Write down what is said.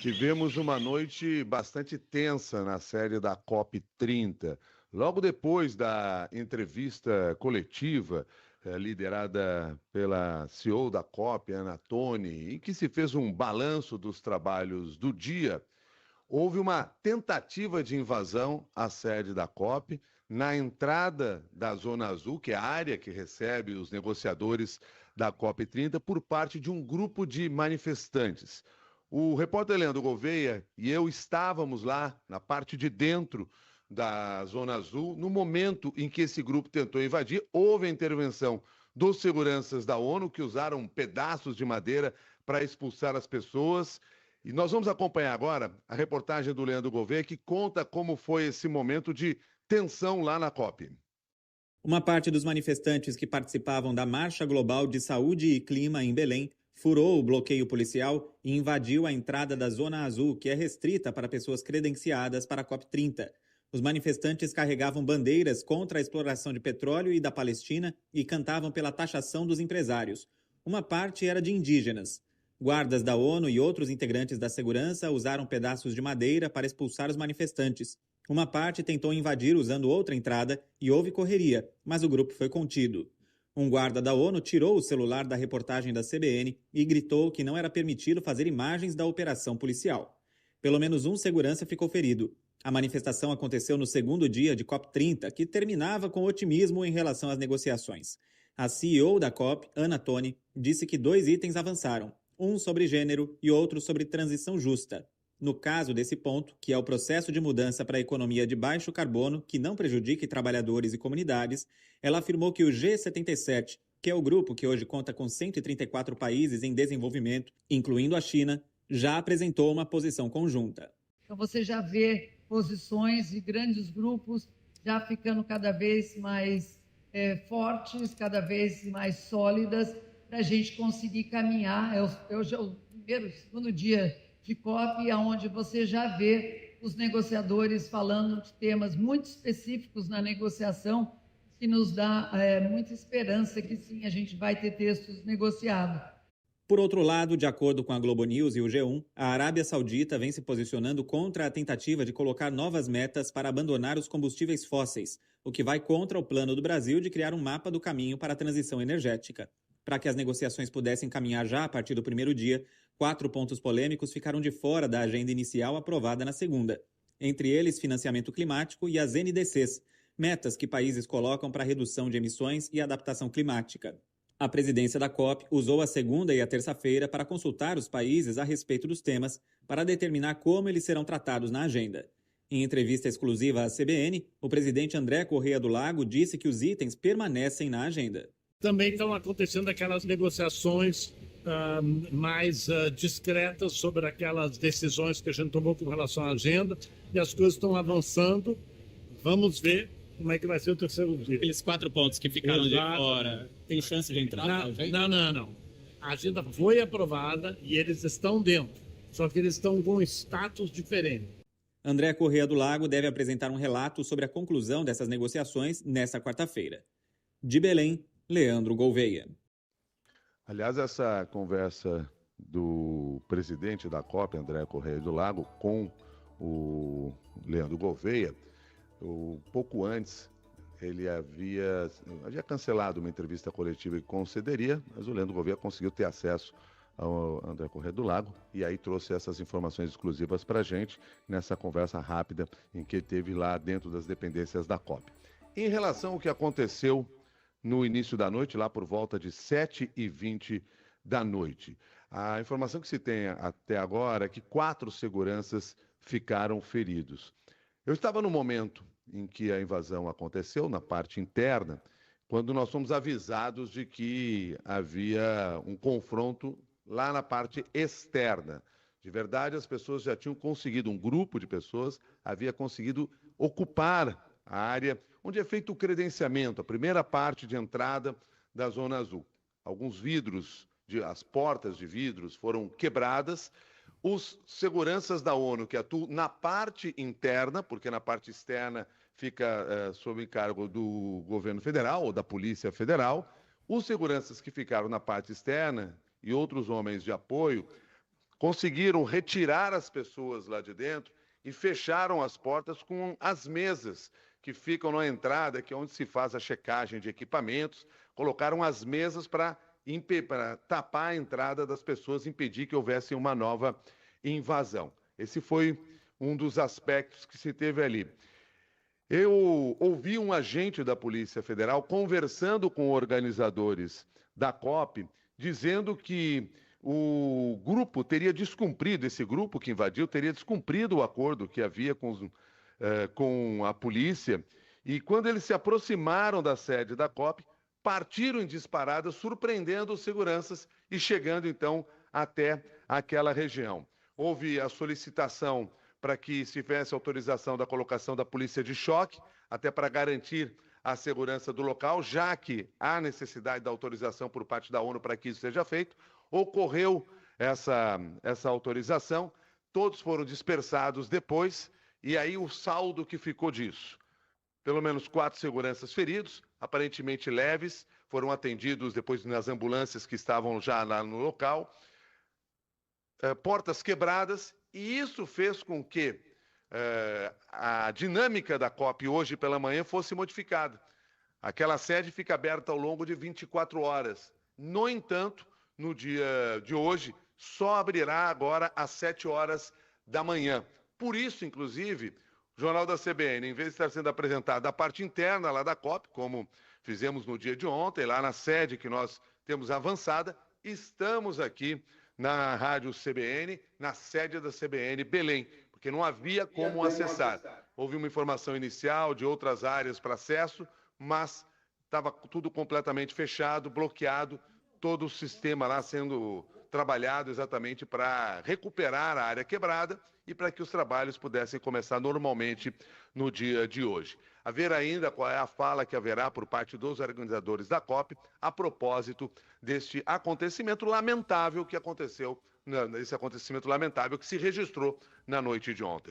Tivemos uma noite bastante tensa na série da COP30. Logo depois da entrevista coletiva, liderada pela CEO da COP, Ana Toni, em que se fez um balanço dos trabalhos do dia, houve uma tentativa de invasão à sede da COP, na entrada da Zona Azul, que é a área que recebe os negociadores da COP30, por parte de um grupo de manifestantes. O repórter Leandro Gouveia e eu estávamos lá na parte de dentro da Zona Azul, no momento em que esse grupo tentou invadir, houve a intervenção dos seguranças da ONU, que usaram pedaços de madeira para expulsar as pessoas. E nós vamos acompanhar agora a reportagem do Leandro Gouveia, que conta como foi esse momento de tensão lá na COP. Uma parte dos manifestantes que participavam da Marcha Global de Saúde e Clima em Belém furou o bloqueio policial e invadiu a entrada da Zona Azul, que é restrita para pessoas credenciadas para a COP30. Os manifestantes carregavam bandeiras contra a exploração de petróleo e da Palestina e cantavam pela taxação dos empresários. Uma parte era de indígenas. Guardas da ONU e outros integrantes da segurança usaram pedaços de madeira para expulsar os manifestantes. Uma parte tentou invadir usando outra entrada e houve correria, mas o grupo foi contido. Um guarda da ONU tirou o celular da reportagem da CBN e gritou que não era permitido fazer imagens da operação policial. Pelo menos um segurança ficou ferido. A manifestação aconteceu no segundo dia de COP30, que terminava com otimismo em relação às negociações. A CEO da COP, Ana Toni, disse que 2 itens avançaram, um sobre gênero e outro sobre transição justa. No caso desse ponto, que é o processo de mudança para a economia de baixo carbono que não prejudique trabalhadores e comunidades, ela afirmou que o G77, que é o grupo que hoje conta com 134 países em desenvolvimento, incluindo a China, já apresentou uma posição conjunta. Então você já vê posições de grandes grupos já ficando cada vez mais fortes, cada vez mais sólidas, para a gente conseguir caminhar. Hoje é o segundo dia de COP, onde você já vê os negociadores falando de temas muito específicos na negociação, que nos dá muita esperança que sim, a gente vai ter textos negociados. Por outro lado, de acordo com a Globo News e o G1, a Arábia Saudita vem se posicionando contra a tentativa de colocar novas metas para abandonar os combustíveis fósseis, o que vai contra o plano do Brasil de criar um mapa do caminho para a transição energética. Para que as negociações pudessem caminhar já a partir do primeiro dia, 4 pontos polêmicos ficaram de fora da agenda inicial aprovada na segunda. Entre eles, financiamento climático e as NDCs, metas que países colocam para redução de emissões e adaptação climática. A presidência da COP usou a segunda e a terça-feira para consultar os países a respeito dos temas, para determinar como eles serão tratados na agenda. Em entrevista exclusiva à CBN, o presidente André Corrêa do Lago disse que os itens permanecem na agenda. Também estão acontecendo aquelas negociações mais discretas sobre aquelas decisões que a gente tomou com relação à agenda, e as coisas estão avançando. Vamos ver como é que vai ser o terceiro dia. Aqueles 4 pontos que ficaram de fora, tem chance de entrar? Não. A agenda foi aprovada e eles estão dentro, só que eles estão com um status diferente. André Corrêa do Lago deve apresentar um relato sobre a conclusão dessas negociações nesta quarta-feira. De Belém, Leandro Gouveia. Aliás, essa conversa do presidente da COP, André Corrêa do Lago, com o Leandro Gouveia, pouco antes ele havia cancelado uma entrevista coletiva que concederia, mas o Leandro Gouveia conseguiu ter acesso ao André Corrêa do Lago e aí trouxe essas informações exclusivas para a gente nessa conversa rápida em que ele teve lá dentro das dependências da COP. Em relação ao que aconteceu no início da noite, lá por volta de 7h20 da noite. A informação que se tem até agora é que 4 seguranças ficaram feridos. Eu estava no momento em que a invasão aconteceu, na parte interna, quando nós fomos avisados de que havia um confronto lá na parte externa. De verdade, as pessoas já tinham conseguido, um grupo de pessoas havia conseguido ocupar a área onde é feito o credenciamento, a primeira parte de entrada da Zona Azul. Alguns vidros, as portas de vidros foram quebradas. Os seguranças da ONU que atuam na parte interna, porque na parte externa fica sob encargo do governo federal ou da Polícia Federal, os seguranças que ficaram na parte externa e outros homens de apoio conseguiram retirar as pessoas lá de dentro e fecharam as portas com as mesas que ficam na entrada, que é onde se faz a checagem de equipamentos. Colocaram as mesas para tapar a entrada das pessoas, impedir que houvesse uma nova invasão. Esse foi um dos aspectos que se teve ali. Eu ouvi um agente da Polícia Federal conversando com organizadores da COP, dizendo que o grupo teria descumprido, esse grupo que invadiu, teria descumprido o acordo que havia com a polícia, e quando eles se aproximaram da sede da COP, partiram em disparada, surpreendendo os seguranças e chegando então até aquela região. Houve a solicitação para que se tivesse autorização da colocação da polícia de choque, até para garantir a segurança do local, já que há necessidade da autorização por parte da ONU para que isso seja feito. Ocorreu essa autorização, todos foram dispersados depois, e aí o saldo que ficou disso? Pelo menos 4 seguranças feridos, aparentemente leves, foram atendidos depois nas ambulâncias que estavam já lá no local, portas quebradas, e isso fez com que a dinâmica da COP hoje pela manhã fosse modificada. Aquela sede fica aberta ao longo de 24 horas. No entanto, no dia de hoje, só abrirá agora às 7 horas da manhã. Por isso, inclusive, o Jornal da CBN, em vez de estar sendo apresentado a parte interna lá da COP, como fizemos no dia de ontem, lá na sede que nós temos avançada, estamos aqui na Rádio CBN, na sede da CBN Belém, porque não havia como acessar. Houve uma informação inicial de outras áreas para acesso, mas estava tudo completamente fechado, bloqueado, todo o sistema lá sendo trabalhado exatamente para recuperar a área quebrada e para que os trabalhos pudessem começar normalmente no dia de hoje. A ver ainda qual é a fala que haverá por parte dos organizadores da COP a propósito deste acontecimento lamentável que aconteceu, esse acontecimento lamentável que se registrou na noite de ontem.